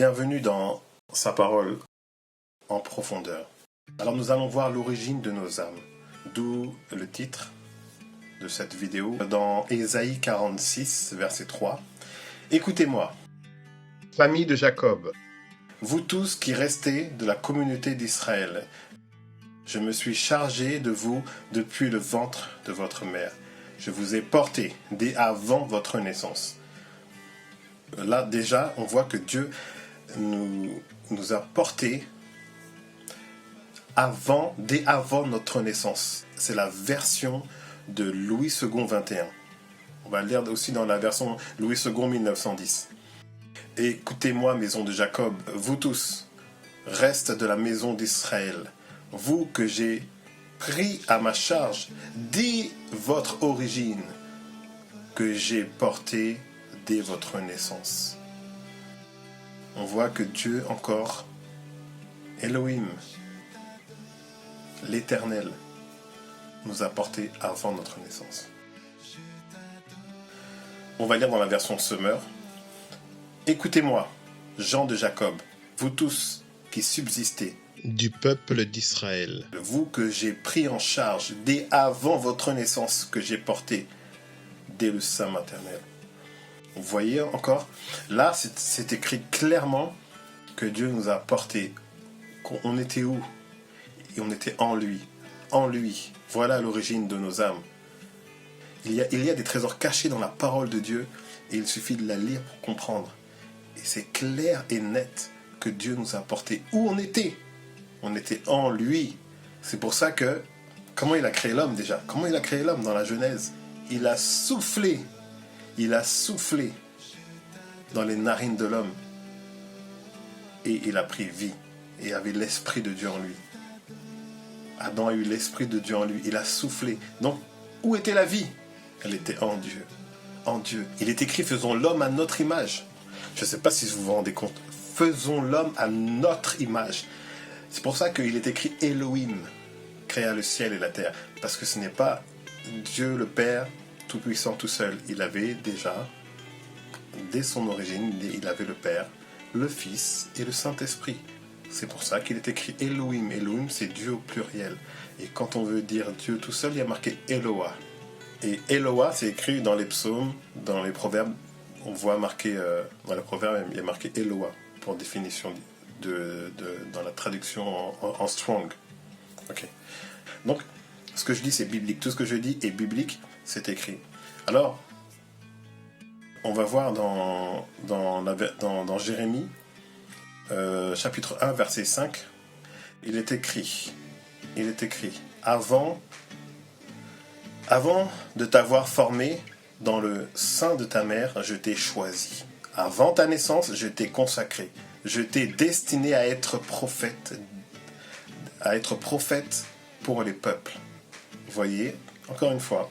Bienvenue dans sa parole en profondeur. Alors nous allons voir l'origine de nos âmes, d'où le titre de cette vidéo dans Ésaïe 46, verset 3. Écoutez-moi, famille de Jacob, vous tous qui restez de la communauté d'Israël, je me suis chargé de vous depuis le ventre de votre mère. Je vous ai porté dès avant votre naissance. Là déjà, on voit que Dieu nous a portés dès avant notre naissance. C'est la version de Louis II 21. On va le lire aussi dans la version Louis II 1910. Écoutez-moi, maison de Jacob, vous tous, restes de la maison d'Israël, vous que j'ai pris à ma charge dès votre origine, que j'ai porté dès votre naissance. On voit que Dieu encore, Elohim, l'Éternel, nous a portés avant notre naissance. On va lire dans la version Semeur. Écoutez-moi, gens de Jacob, vous tous qui subsistez, du peuple d'Israël, vous que j'ai pris en charge dès avant votre naissance, que j'ai porté dès le sein maternel. Vous voyez encore, là c'est écrit clairement que Dieu nous a portés. On était où? Et on était en lui. En lui. Voilà l'origine de nos âmes. Il y a des trésors cachés dans la parole de Dieu et il suffit de la lire pour comprendre. Et c'est clair et net que Dieu nous a portés où on était. On était en lui. C'est pour ça que, comment il a créé l'homme déjà? Comment il a créé l'homme dans la Genèse? Il a soufflé dans les narines de l'homme. Et il a pris vie. Et avait l'Esprit de Dieu en lui. Adam a eu l'Esprit de Dieu en lui. Il a soufflé. Donc, où était la vie? Elle était en Dieu. En Dieu. Il est écrit, faisons l'homme à notre image. Je ne sais pas si vous vous rendez compte. Faisons l'homme à notre image. C'est pour ça qu'il est écrit Elohim créa le ciel et la terre. Parce que ce n'est pas Dieu le Père tout-puissant tout seul. Il avait déjà, dès son origine, il avait le Père, le Fils et le Saint-Esprit. C'est pour ça qu'il est écrit Elohim. Elohim, c'est Dieu au pluriel. Et quand on veut dire Dieu tout seul, il y a marqué Eloah. Et Eloah, c'est écrit dans les psaumes, dans les proverbes. On voit marqué, dans les proverbes, il y a marqué Eloah, pour définition dans la traduction en Strong. Ok. Donc, ce que je dis, c'est biblique. Tout ce que je dis est biblique, c'est écrit. Alors, on va voir dans Jérémie, chapitre 1, verset 5, il est écrit, avant de t'avoir formé dans le sein de ta mère, je t'ai choisi. Avant ta naissance, je t'ai consacré. Je t'ai destiné à être prophète pour les peuples. Vous voyez, encore une fois,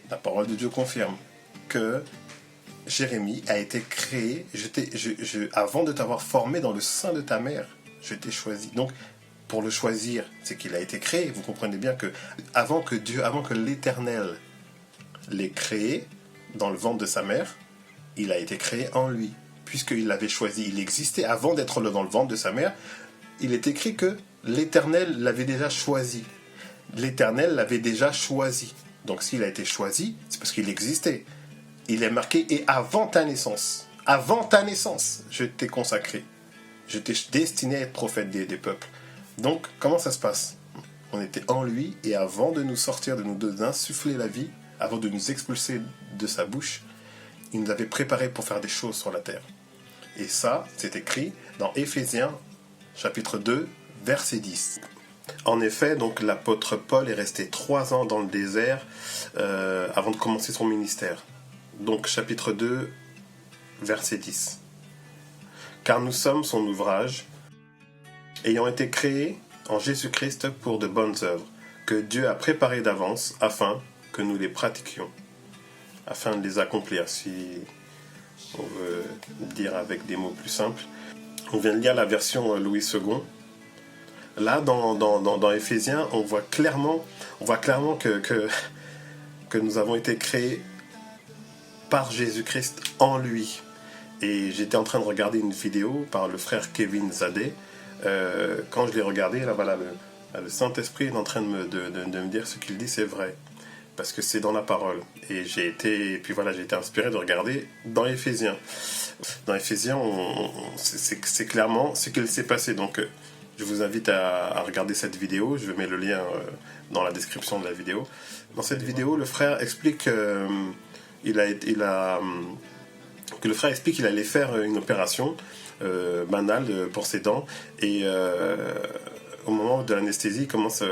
la parole de Dieu confirme que Jérémie a été créé, avant de t'avoir formé dans le sein de ta mère, je t'ai choisi. Donc, pour le choisir, c'est qu'il a été créé. Vous comprenez bien que avant que l'Éternel l'ait créé dans le ventre de sa mère, il a été créé en lui. Puisqu'il l'avait choisi, il existait avant d'être dans le ventre de sa mère, il est écrit que l'Éternel l'avait déjà choisi. L'Éternel l'avait déjà choisi. Donc s'il a été choisi, c'est parce qu'il existait. Il est marqué, et avant ta naissance, je t'ai consacré. Je t'ai destiné à être prophète des peuples. Donc, comment ça se passe? On était en lui, et avant de nous sortir, de nous insuffler la vie, avant de nous expulser de sa bouche, il nous avait préparés pour faire des choses sur la terre. Et ça, c'est écrit dans Éphésiens, chapitre 2, verset 10. En effet, donc l'apôtre Paul est resté 3 ans dans le désert avant de commencer son ministère. Donc, chapitre 2, verset 10. Car nous sommes son ouvrage, ayant été créés en Jésus-Christ pour de bonnes œuvres, que Dieu a préparées d'avance afin que nous les pratiquions, afin de les accomplir. Si on veut dire avec des mots plus simples, on vient de lire la version Louis II. Là, dans Éphésiens, on voit clairement que nous avons été créés par Jésus-Christ en lui. Et j'étais en train de regarder une vidéo par le frère Kevin Zadeh. Quand je l'ai regardé, là voilà, le Saint-Esprit est en train de me dire ce qu'il dit, c'est vrai. Parce que c'est dans la parole. Et j'ai été inspiré de regarder dans Éphésiens. Dans Éphésiens, c'est clairement ce qu'il s'est passé. Donc, je vous invite à regarder cette vidéo. Je mets le lien dans la description de la vidéo. Dans cette vidéo, le frère explique que le frère explique qu'il allait faire une opération banale pour ses dents. Et au moment de l'anesthésie, il commence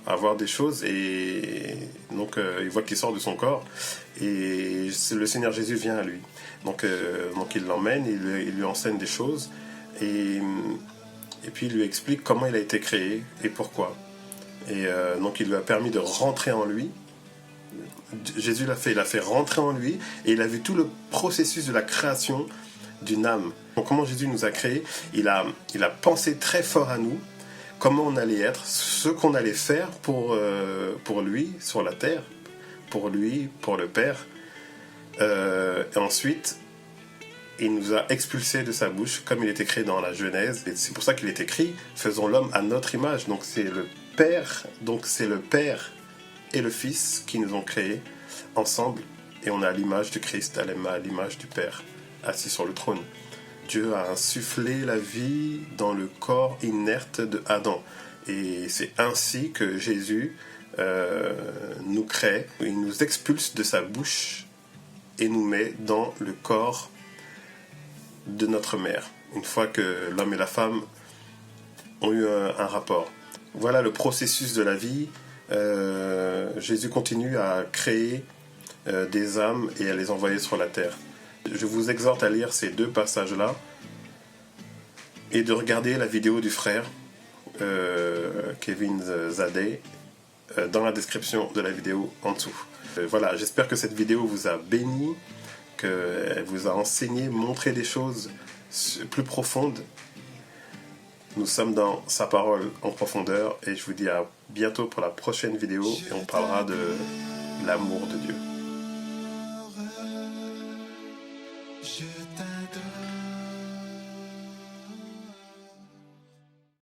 à voir des choses et donc il voit qu'il sort de son corps et le Seigneur Jésus vient à lui. Donc il l'emmène, il lui enseigne des choses et puis il lui explique comment il a été créé et pourquoi. Et donc il lui a permis de rentrer en lui. Jésus il a fait rentrer en lui et il a vu tout le processus de la création d'une âme. Donc comment Jésus nous a créés, il a pensé très fort à nous, comment on allait être, ce qu'on allait faire pour lui sur la terre, pour lui, pour le Père. Et ensuite, il nous a expulsés de sa bouche, comme il est écrit dans la Genèse. Et c'est pour ça qu'il est écrit, faisons l'homme à notre image. Donc c'est le Père et le Fils qui nous ont créés ensemble. Et on est à l'image du Christ, à l'image du Père, assis sur le trône. Dieu a insufflé la vie dans le corps inerte de Adam. Et c'est ainsi que Jésus nous crée. Il nous expulse de sa bouche et nous met dans le corps de notre mère. Une fois que l'homme et la femme ont eu un rapport. Voilà le processus de la vie. Jésus continue à créer des âmes et à les envoyer sur la terre. Je vous exhorte à lire ces deux passages-là et de regarder la vidéo du frère Kevin Zadeh dans la description de la vidéo en dessous. Voilà, j'espère que cette vidéo vous a béni, qu'elle vous a enseigné, montré des choses plus profondes. Nous sommes dans sa parole en profondeur et je vous dis à bientôt pour la prochaine vidéo et on parlera de l'amour de Dieu.